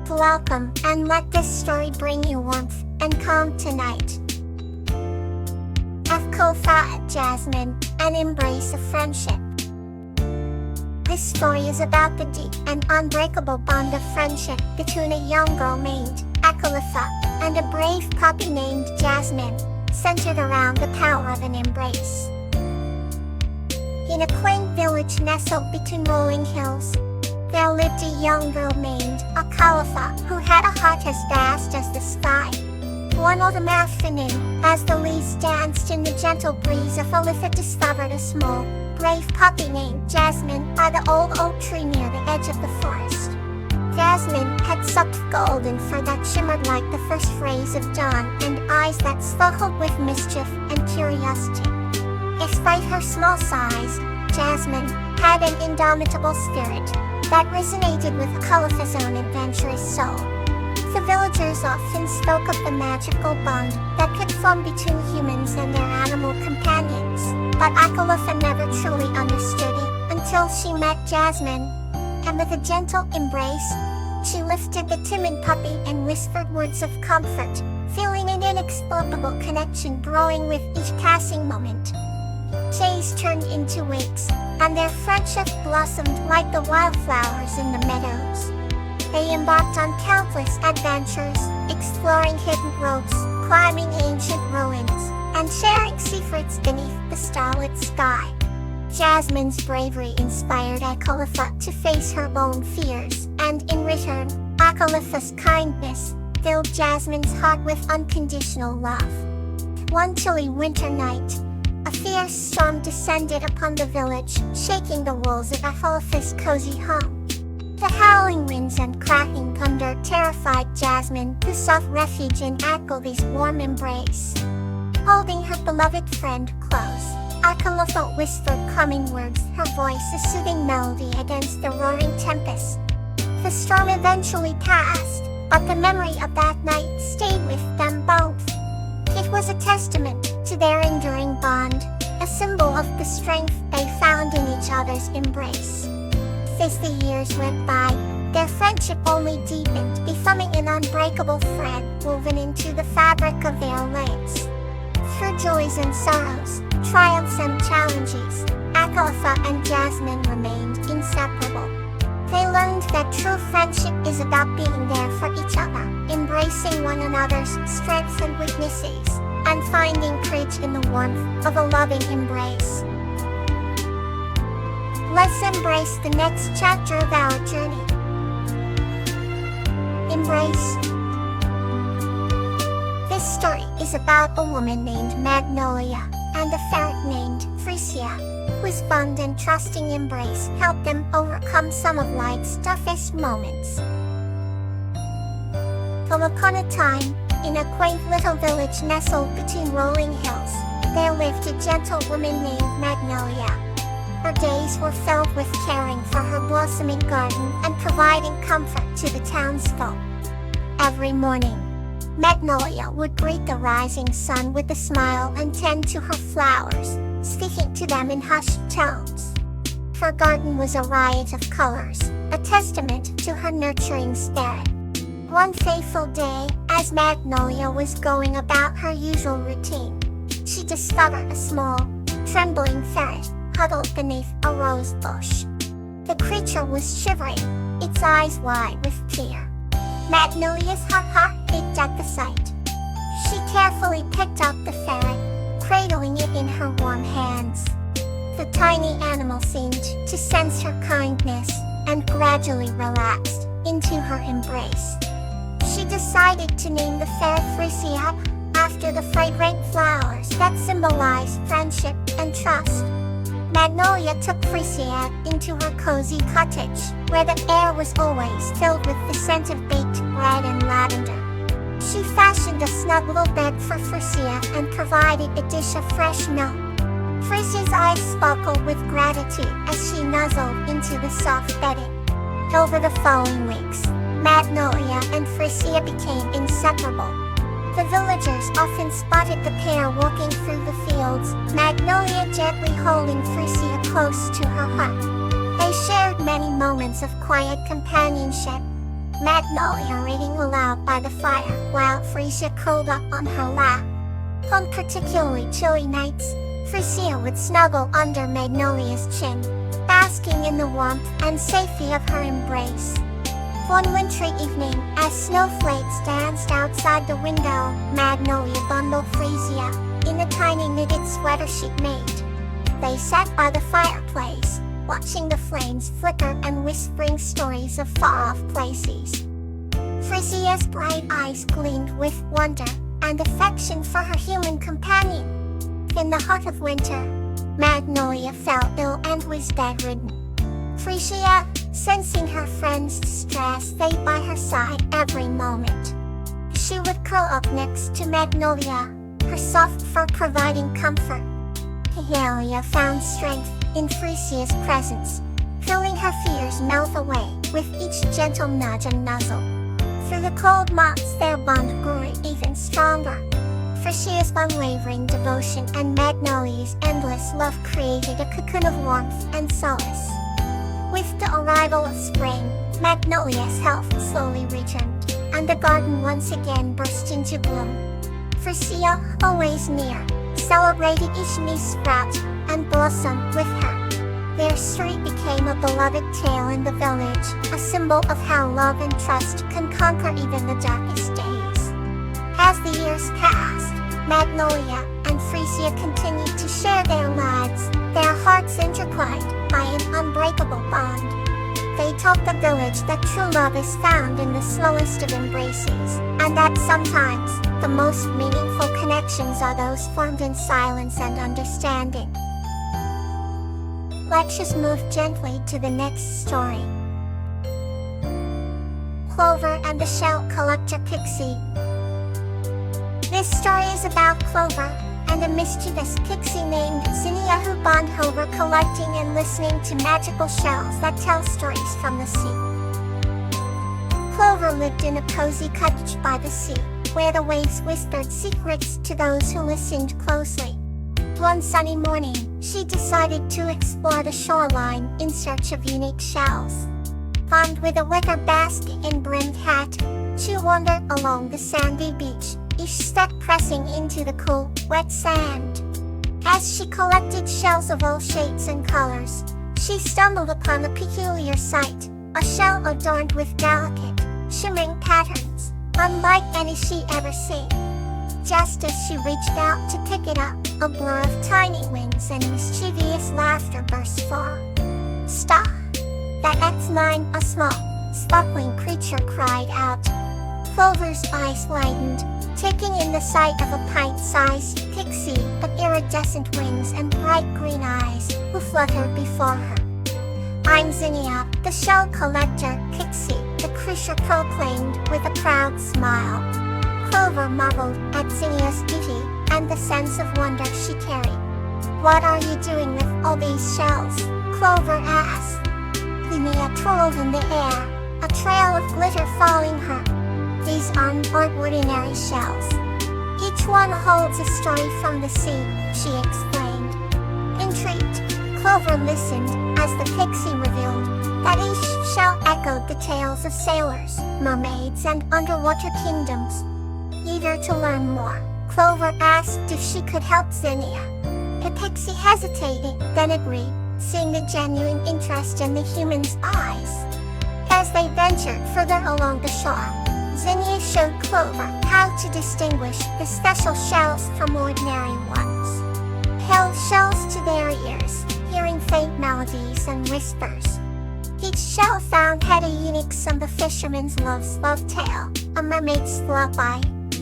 Welcome, and let this story bring you warmth and calm tonight. Kofa and Jasmine, an embrace of friendship. This story is about the deep and unbreakable bond of friendship between a young girl named Akalitha and a brave puppy named Jasmine, centered around the power of an embrace. In a quaint village nestled between rolling hills, there lived a young girl named Akalitha who had a heart as vast as the sky. One autumn afternoon, as the leaves danced in the gentle breeze, Akalitha discovered a small, brave puppy named Jasmine by the old oak tree near the edge of the forest. Jasmine had soft golden fur that shimmered like the first rays of dawn and eyes that sparkled with mischief and curiosity. Despite her small size, Jasmine had an indomitable spirit that resonated with Akalitha's own adventurous soul. The villagers often spoke of the magical bond that could form between humans and their animal companions, but Akalitha never truly understood it until she met Jasmine. And with a gentle embrace, she lifted the timid puppy and whispered words of comfort, feeling an inexplicable connection growing with each passing moment. Days turned into weeks, and their friendship blossomed like the wildflowers in the meadows. They embarked on countless adventures, exploring hidden roads, climbing ancient ruins, and sharing secrets beneath the starlit sky. Jasmine's bravery inspired Akalitha to face her own fears, and in return, Akalitha's kindness filled Jasmine's heart with unconditional love. One chilly winter night, a fierce storm descended upon the village, shaking the walls of Akalitha's cozy home. The howling winds and cracking thunder terrified Jasmine, who sought refuge in Akalitha's warm embrace. Holding her beloved friend close, Akalitha whispered calming words, her voice a soothing melody against the roaring tempest. The storm eventually passed, but the memory of that night stayed with them both. It was a testament to their enduring bond, a symbol of the strength they found in each other's embrace. As the years went by, their friendship only deepened, becoming an unbreakable thread woven into the fabric of their lives. Through joys and sorrows, triumphs and challenges, Akalitha and Jasmine remained inseparable. They learned that true friendship is about being there for each other, embracing one another's strengths and weaknesses, and finding courage in the warmth of a loving embrace. Let's embrace the next chapter of our journey. Embrace. This story is about a woman named Magnolia and a ferret named Frisia, whose fond and trusting embrace helped them overcome some of life's toughest moments. Upon a time, in a quaint little village nestled between rolling hills, there lived a gentle woman named Magnolia. Her days were filled with caring for her blossoming garden and providing comfort to the townsfolk. Every morning, Magnolia would greet the rising sun with a smile and tend to her flowers, speaking to them in hushed tones. Her garden was a riot of colors, a testament to her nurturing spirit. One fateful day, as Magnolia was going about her usual routine, she discovered a small, trembling ferret huddled beneath a rose bush. The creature was shivering, its eyes wide with fear. Magnolia's heart ached at the sight. She carefully picked up the ferret, cradling it in her warm hands. The tiny animal seemed to sense her kindness and gradually relaxed into her embrace. She decided to name the ferret Frisia after the fragrant flowers that symbolized friendship and trust. Magnolia took Frisia into her cozy cottage, where the air was always filled with the scent of baked bread and lavender. She fashioned a snug little bed for Frisia and provided a dish of fresh milk. Frisia's eyes sparkled with gratitude as she nuzzled into the soft bedding. Over the following weeks, Magnolia and Frisia became inseparable. The villagers often spotted the pair walking through the fields, Magnolia gently holding Frisia close to her heart. They shared many moments of quiet companionship, Magnolia reading aloud by the fire while Frisia curled up on her lap. On particularly chilly nights, Frisia would snuggle under Magnolia's chin, basking in the warmth and safety of her embrace. One wintry evening, as snowflakes danced outside the window, Magnolia bundled Frisia in a tiny knitted sweater she'd made. They sat by the fireplace, watching the flames flicker and whispering stories of far-off places. Frisia's bright eyes gleamed with wonder and affection for her human companion. In the heart of winter, Magnolia fell ill and was bedridden. Frisia, sensing her friend's distress, lay by her side every moment. She would curl up next to Magnolia, her soft fur providing comfort. Magnolia found strength in Frisia's presence, feeling her fears melt away with each gentle nudge and nuzzle. Through the cold months their bond grew even stronger. Frisia's unwavering devotion and Magnolia's endless love created a cocoon of warmth and solace. With the arrival of spring, Magnolia's health slowly returned, and the garden once again burst into bloom. Frisia, always near, celebrated each new sprout and blossom with her. Their story became a beloved tale in the village, a symbol of how love and trust can conquer even the darkest days. As the years passed, Magnolia and Frisia continued to share their lives, their hearts intertwined by an unbreakable bond. They taught the village that true love is found in the slowest of embraces, and that sometimes the most meaningful connections are those formed in silence and understanding. Let's just move gently to the next story. Clover and the Shell Collector Pixie. This story is about Clover and a mischievous pixie named Zinnia who bond over collecting and listening to magical shells that tell stories from the sea. Clover lived in a cozy cottage by the sea, where the waves whispered secrets to those who listened closely. One sunny morning, she decided to explore the shoreline in search of unique shells. Armed with a wicker basket and brimmed hat, she wandered along the sandy beach, each step pressing into the cool, wet sand. As she collected shells of all shapes and colors, she stumbled upon a peculiar sight, a shell adorned with delicate, shimmering patterns, unlike any she ever seen. Just as she reached out to pick it up, a blur of tiny wings and mischievous laughter burst forth. "Stop! That's mine!" a small, sparkling creature cried out. Clover's eyes widened, taking in the sight of a pint-sized pixie of iridescent wings and bright green eyes who fluttered before her. "I'm Zinnia, the shell collector, Pixie," the creature proclaimed with a proud smile. Clover marveled at Zinnia's beauty and the sense of wonder she carried. "What are you doing with all these shells?" Clover asked. Zinnia twirled in the air, a trail of glitter following her. "These aren't ordinary shells. Each one holds a story from the sea," she explained. Intrigued, Clover listened as the pixie revealed that each shell echoed the tales of sailors, mermaids, and underwater kingdoms. Eager to learn more, Clover asked if she could help Zinnia. The pixie hesitated, then agreed, seeing the genuine interest in the human's eyes. As they ventured further along the shore, Zinnia showed Clover how to distinguish the special shells from ordinary ones. Held shells to their ears, hearing faint melodies and whispers. Each shell found had a unique song, a fisherman's love tale, a mermaid's lullaby,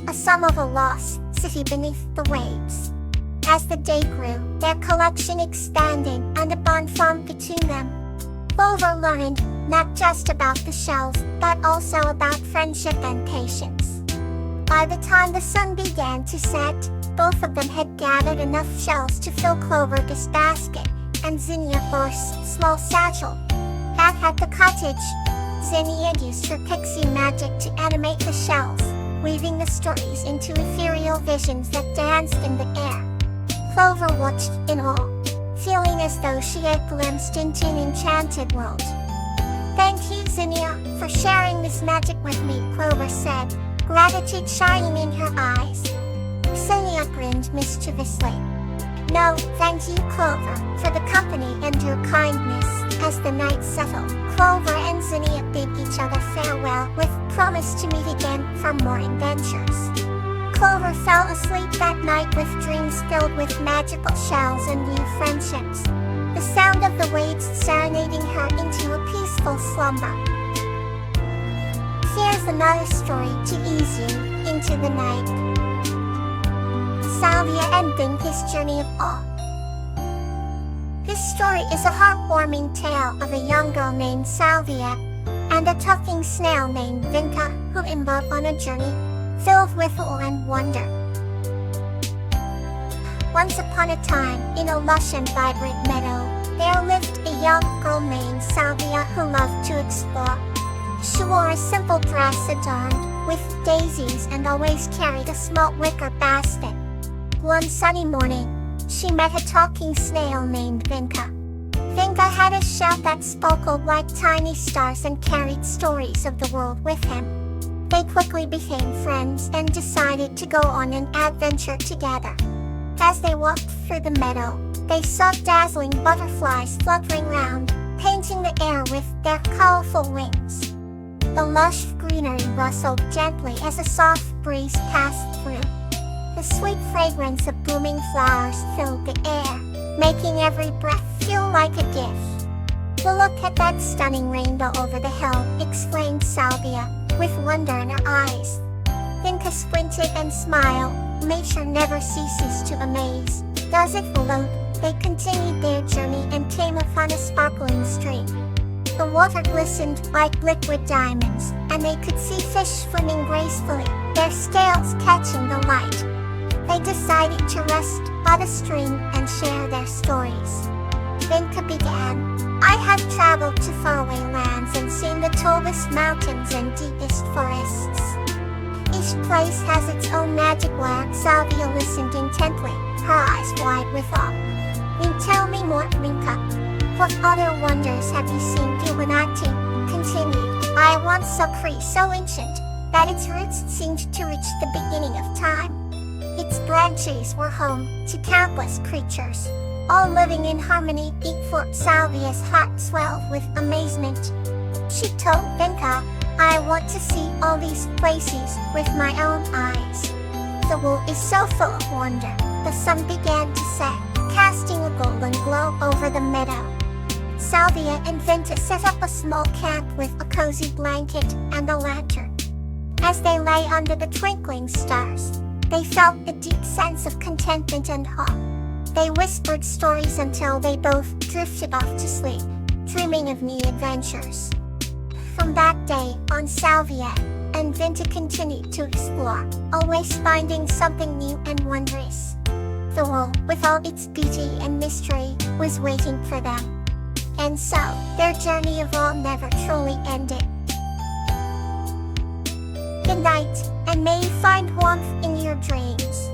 a sum of a lost city beneath the waves. As the day grew, their collection expanded and a bond formed between them. Clover learned not just about the shells, but also about friendship and patience. By the time the sun began to set, both of them had gathered enough shells to fill Clover's basket, and Zinnia for a small satchel. Back at the cottage, Zinnia used her pixie magic to animate the shells, weaving the stories into ethereal visions that danced in the air. Clover watched in awe, feeling as though she had glimpsed into an enchanted world. Thank you, Zinnia, for sharing this magic with me," Clover said, gratitude shining in her eyes. Zinnia grinned mischievously. "No, thank you, Clover, for the company and your kindness." As the night settled, Clover and Zinnia bid each other farewell with promise to meet again for more adventures. Clover fell asleep that night with dreams filled with magical shells and new friendships, the sound of the waves serenading her into a peaceful slumber. Here's another story to ease you into the night. Salvia and Vinka's Journey of Awe. This story is a heartwarming tale of a young girl named Salvia and a talking snail named Vinka who embark on a journey filled with awe and wonder. Once upon a time, in a lush and vibrant meadow, there lived a young girl named Salvia who loved to explore. She wore a simple dress adorned with daisies and always carried a small wicker basket. One sunny morning, she met a talking snail named Vinka. Vinka had a shout that sparkled like tiny stars and carried stories of the world with him. They quickly became friends and decided to go on an adventure together. As they walked through the meadow, they saw dazzling butterflies fluttering round, painting the air with their colorful wings. The lush greenery rustled gently as a soft breeze passed through. The sweet fragrance of blooming flowers filled the air, making every breath feel like a gift. "Look at that stunning rainbow over the hill," exclaimed Salvia, with wonder in her eyes. Vinka squinted and smiled. Nature never ceases to amaze, does it, float? They continued their journey and came upon a sparkling stream. The water glistened like liquid diamonds, and they could see fish swimming gracefully, their scales catching the light. They decided to rest by the stream and share their stories. Vinka began, "I have traveled to faraway lands and seen the tallest mountains and deepest forests. Each place has its own magic where." Salvia listened intently, her eyes wide with awe. "Tell me more, Vinka. What other wonders have you seen?" Duvanati continued. "I once saw a tree so ancient that its roots seemed to reach the beginning of time. Its branches were home to countless creatures, all living in harmony." Before Salvia's heart swelled with amazement. She told Vinka, "I want to see all these places with my own eyes." The world is so full of wonder. The sun began to set, casting a golden glow over the meadow. Salvia and Vinka set up a small camp with a cozy blanket and a lantern. As they lay under the twinkling stars, they felt a deep sense of contentment and awe. They whispered stories until they both drifted off to sleep, dreaming of new adventures. From that day on, Salvia and Vinka continued to explore, always finding something new and wondrous. The world, with all its beauty and mystery, was waiting for them. And so, their journey of awe never truly ended. Good night, and may you find warmth in your dreams.